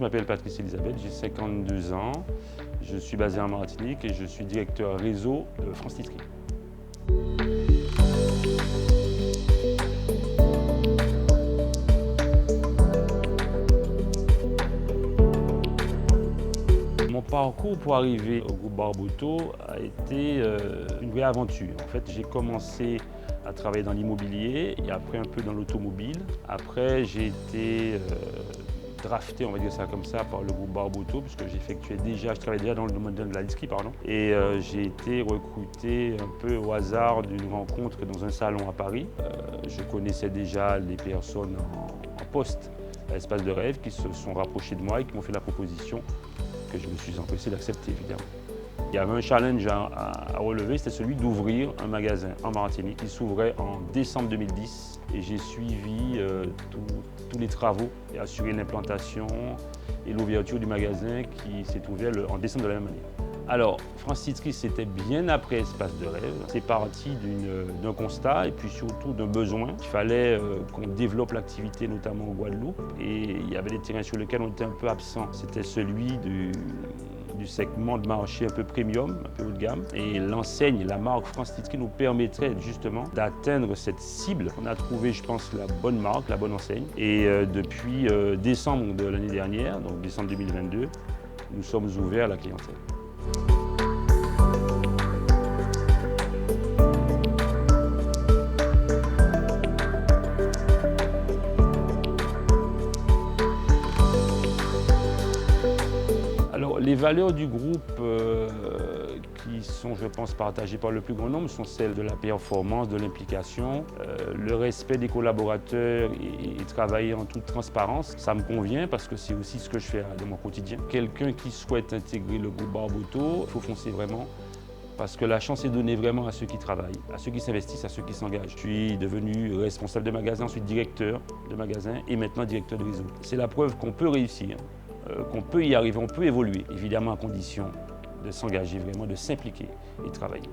m'appelle Patrice Elisabeth, j'ai 52 ans. Je suis basé en Martinique et je suis directeur réseau de France Titri. Mon parcours pour arriver au groupe Barboteau a été une vraie aventure. En fait, j'ai commencé à travailler dans l'immobilier et après un peu dans l'automobile. Après, j'ai été drafté, on va dire ça comme ça, par le groupe Barboteau, puisque je travaillais déjà dans le domaine de l'industrie, et j'ai été recruté un peu au hasard d'une rencontre dans un salon à Paris. Je connaissais déjà les personnes en poste à l'Espace de Rêve qui se sont rapprochées de moi et qui m'ont fait la proposition que je me suis empressé d'accepter, évidemment. Il y avait un challenge à relever, c'était celui d'ouvrir un magasin en Martinique qui s'ouvrait en décembre 2010 et j'ai suivi tous les travaux et assuré l'implantation et l'ouverture du magasin qui s'est ouvert en décembre de la même année. Alors, France Titri, c'était bien après Espace de Rêve. C'est parti d'un constat et puis surtout d'un besoin. Il fallait qu'on développe l'activité, notamment au Guadeloupe. Et il y avait des terrains sur lesquels on était un peu absent. C'était celui du segment de marché un peu premium, un peu haut de gamme. Et l'enseigne, la marque France Titri nous permettrait justement d'atteindre cette cible. On a trouvé, je pense, la bonne marque, la bonne enseigne. Et depuis décembre de l'année dernière, donc décembre 2022, nous sommes ouverts à la clientèle. Alors, les valeurs du groupe qui sont, je pense, partagées par le plus grand nombre sont celles de la performance, de l'implication, le respect des collaborateurs et travailler en toute transparence. Ça me convient parce que c'est aussi ce que je fais dans mon quotidien. Quelqu'un qui souhaite intégrer le groupe Barboteau, il faut foncer vraiment parce que la chance est donnée vraiment à ceux qui travaillent, à ceux qui s'investissent, à ceux qui s'engagent. Je suis devenu responsable de magasin, ensuite directeur de magasin et maintenant directeur de réseau. C'est la preuve qu'on peut réussir, qu'on peut y arriver, on peut évoluer, évidemment à condition de s'engager vraiment, de s'impliquer et de travailler.